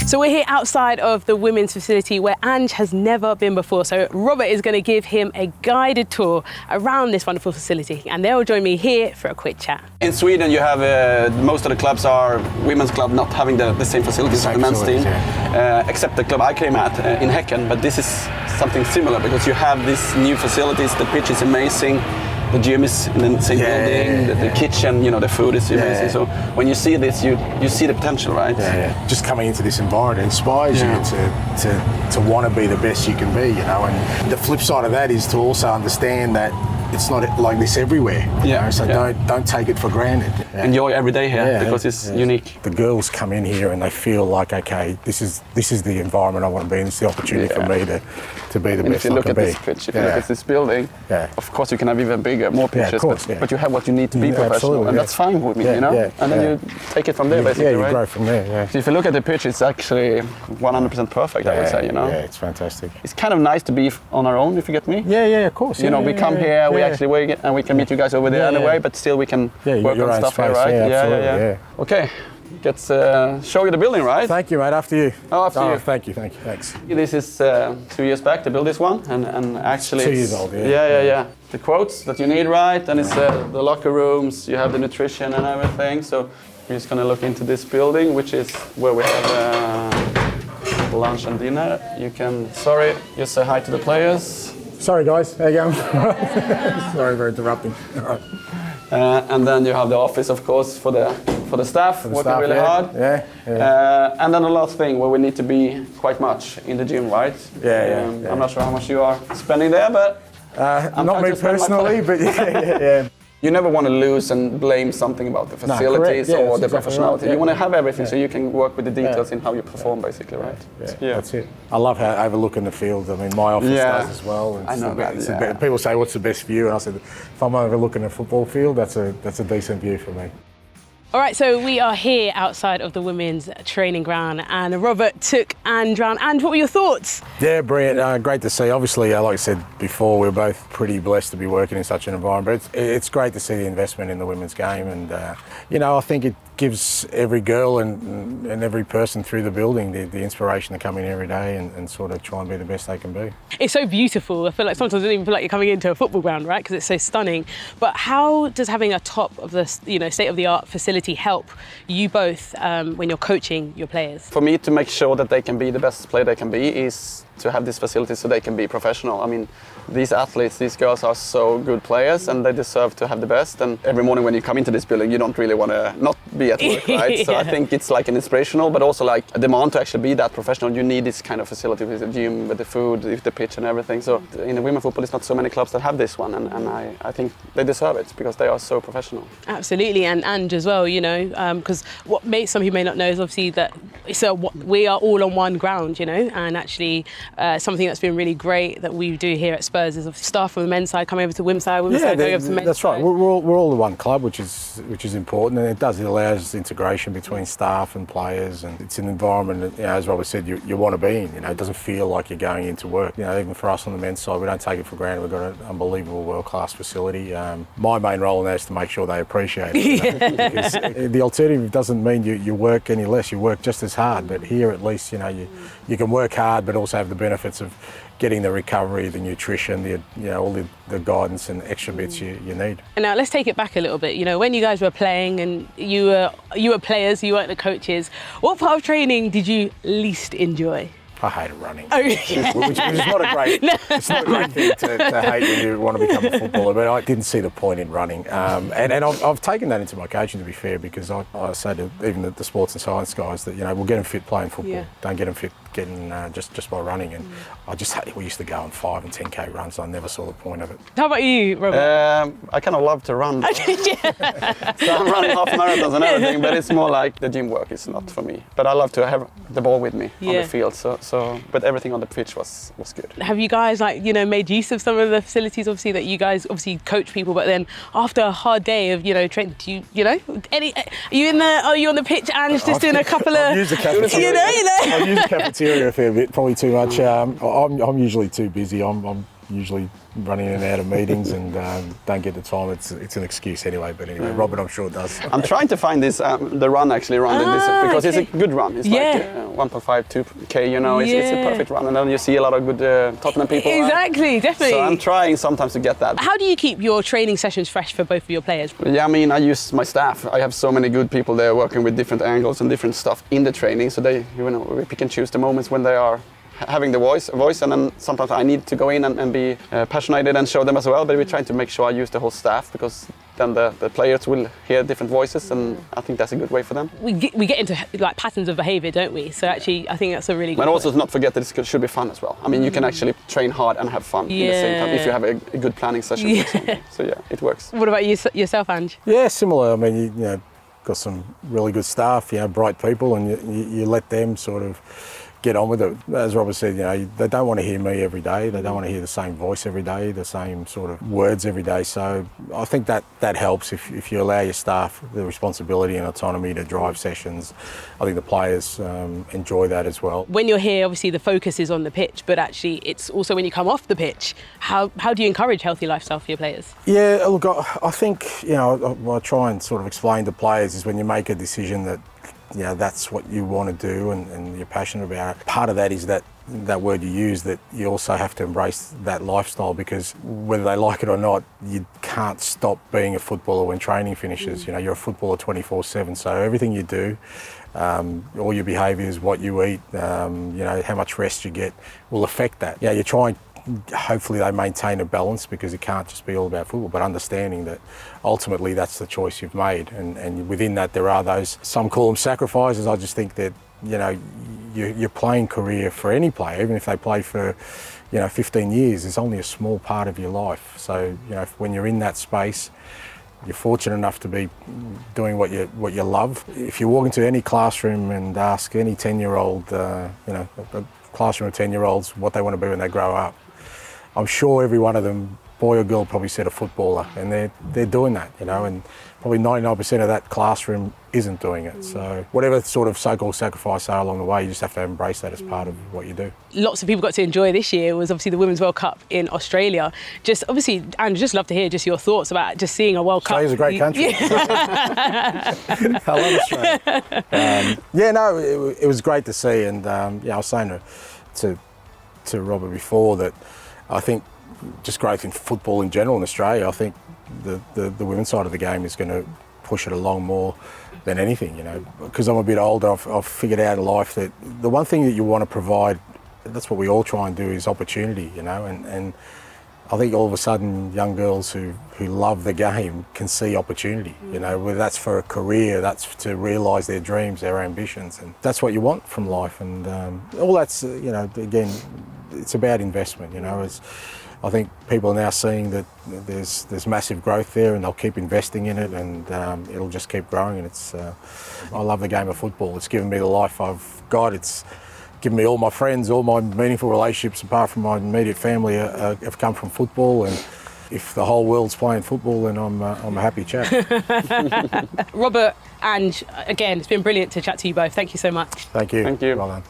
So we're here outside of the women's facility where Ange has never been before. So Robert is going to give him a guided tour around this wonderful facility, and they'll join me here for a quick chat. In Sweden, you have most of the clubs are women's club not having the same facilities as the men's team, except the club I came at in Häcken. But this is something similar because you have these new facilities. The pitch is amazing. The gym is in the same building, the kitchen, you know, the food is amazing. So when you see this, you see the potential, right? Just coming into this environment inspires you to want to be the best you can be, you know. And the flip side of that is to also understand that it's not like this everywhere. So don't take it for granted. Enjoy every day here because it's unique. The girls come in here and they feel like, okay, this is the environment I want to be in. It's the opportunity for me to be the best I can be. If you look at this pitch, if you look at this building, of course you can have even bigger, more pitches, but you have what you need to be professional, and that's fine with me, you know. And then you take it from there, basically, right? Yeah, you grow from there. So if you look at the pitch, it's actually 100% perfect, I would say, you know. Yeah, it's fantastic. It's kind of nice to be on our own, if you get me. Yeah, of course. You know, we come here, we actually wait, and we can meet you guys over there anyway, but still we can work on stuff here, right? Yeah. Okay, let's show you the building, right? Thank you, mate. After you. Oh, after you. Thank you. Thanks. This is 2 years back to build this one, and actually 2 years old. Yeah. The quotes that you need, right? And it's the locker rooms. You have the nutrition and everything. So we're just gonna look into this building, which is where we have lunch and dinner. You can just say hi to the players. Sorry guys, how you going? Sorry for interrupting. And then you have the office, of course, for the staff, working really hard. And then the last thing, where we need to be quite much in the gym, right? I'm not sure how much you are spending there, but not me personally, but yeah. You never want to lose and blame something about the facilities or the professionality. Right. You want to have everything so you can work with the details in how you perform, basically, right? That's it. I love how overlooking the field. I mean, my office does as well. I know that. People say, "What's the best view?" And I said, "If I'm overlooking a football field, that's a decent view for me." All right, so we are here outside of the women's training ground, and Robert took Ange round. Ange, what were your thoughts? Yeah, brilliant. Great to see. Obviously, like I said before, we're both pretty blessed to be working in such an environment. But it's great to see the investment in the women's game, and I think it gives every girl and every person through the building the inspiration to come in every day and sort of try and be the best they can be. It's so beautiful. I feel like sometimes I don't even feel like you're coming into a football ground, right? Because it's so stunning. But how does having a top of the state-of-the-art facility help you both when you're coaching your players? For me, to make sure that they can be the best player they can be is to have this facility so they can be professional. I mean, these athletes, these girls are so good players and they deserve to have the best. And every morning when you come into this building, you don't really want to not be at work, right? So I think it's like an inspirational, but also like a demand to actually be that professional. You need this kind of facility with the gym, with the food, with the pitch and everything. So in the women's football, it's not so many clubs that have this one. And I think they deserve it because they are so professional. Absolutely, and Ange as well, because some who may not know is obviously that we are all on one ground, and actually something that's been really great that we do here at Spurs is of staff from the men's side coming over to the women's side, side going over to the men's that's side. Right. We're all the one club, which is important, and it allows integration between staff and players, and it's an environment that, as Robert said, you want to be in. It doesn't feel like you're going into work. Even for us on the men's side, we don't take it for granted. We've got an unbelievable world-class facility. My main role in that is to make sure they appreciate it. Because the alternative doesn't mean you work any less. You work just as hard, but here at least you can work hard, but also have the benefits of getting the recovery, the nutrition, all the guidance and extra bits you need. And now let's take it back a little bit. When you guys were playing and you were players, you weren't the coaches, what part of training did you least enjoy? I hated running, which is not a great. It's not a great thing to hate when you want to become a footballer. But I didn't see the point in running, and I've taken that into my coaching, to be fair, because I say to even the sports and science guys that we'll get them fit playing football. Yeah. Don't get them fit getting just by running. And we used to go on 5 and 10k runs. I never saw the point of it. How about you, Robert? I kind of love to run. So I'm running half marathons and everything, but it's more like the gym work is not for me. But I love to have the ball with me on the field. So, but everything on the pitch was good. Have you guys made use of some of the facilities? Obviously, that you guys coach people, but then after a hard day of training, do are you on the pitch, Ange, just doing a couple of? I've used the cafeteria. I've used the cafeteria a fair bit, probably too much. I'm usually too busy. I'm usually running in and out of meetings and don't get the time. It's an excuse anyway. But anyway, Robert, I'm sure does. I'm trying to find this the run actually around this because it's a good run. It's like 1.5, 2K. You know, it's a perfect run, and then you see a lot of good Tottenham people. Exactly, definitely. So I'm trying sometimes to get that. How do you keep your training sessions fresh for both of your players? Yeah, I mean, I use my staff. I have so many good people there working with different angles and different stuff in the training. So they, we pick and choose the moments when they are having the voice, and then sometimes I need to go in and be passionate and show them as well. But we're trying to make sure I use the whole staff, because then the players will hear different voices, and I think that's a good way for them. We get into like patterns of behaviour, don't we? So actually, I think that's a really good And also point. not forget that it should be fun as well. I mean, you can actually train hard and have fun at the same time if you have a good planning session, for example. So yeah, it works. What about you, yourself, Ange? Yeah, similar. I mean, you know, got some really good staff, you know, bright people, and you let them sort of get on with it. As Robert said, you know, they don't want to hear me every day. They don't want to hear the same voice every day, the same sort of words every day. So I think that helps if you allow your staff the responsibility and autonomy to drive sessions. I think the players enjoy that as well. When you're here, obviously the focus is on the pitch, but actually it's also when you come off the pitch. How do you encourage healthy lifestyle for your players? Yeah, look, I think, you know, what I try and sort of explain to players is when you make a decision that, you know, that's what you want to do and you're passionate about it. Part of that is that word you use, that you also have to embrace that lifestyle, because whether they like it or not, you can't stop being a footballer when training finishes. You know, you're a footballer 24/7, so everything you do, all your behaviours, what you eat, you know, how much rest you get will affect that. Yeah, you try and hopefully they maintain a balance, because it can't just be all about football, but understanding that ultimately that's the choice you've made, and within that there are those, some call them sacrifices. I just think that, you know, your playing career for any player, even if they play for, you know, 15 years, is only a small part of your life. So, you know, when you're in that space, you're fortunate enough to be doing what you love. If you walk into any classroom and ask any 10-year-old, you know, a classroom of 10-year-olds what they want to be when they grow up, I'm sure every one of them, boy or girl, probably said a footballer, and they're doing that, you know, and probably 99% of that classroom isn't doing it. So whatever sort of so-called sacrifice are along the way, you just have to embrace that as part of what you do. Lots of people got to enjoy this year was obviously the Women's World Cup in Australia. Just obviously, and just love to hear just your thoughts about just seeing a World Cup. Australia's a great country. I love Australia. Yeah, no, it was great to see, and yeah, I was saying to Robert before that I think just growth in football in general in Australia, I think the women's side of the game is going to push it along more than anything, you know. Because I'm a bit older, I've figured out in life that the one thing that you want to provide, that's what we all try and do, is opportunity, you know. And I think all of a sudden young girls who love the game can see opportunity, you know, whether that's for a career, that's to realise their dreams, their ambitions, and that's what you want from life. And all that's, you know, again, it's about investment, you know. I think people are now seeing that there's massive growth there, and they'll keep investing in it, and it'll just keep growing. And it's I love the game of football. It's given me the life I've got. It's given me all my friends, all my meaningful relationships apart from my immediate family have come from football. And if the whole world's playing football, then I'm a happy chap. Robert, Ange, again, it's been brilliant to chat to you both. Thank you so much. Thank you. Thank you. Well done.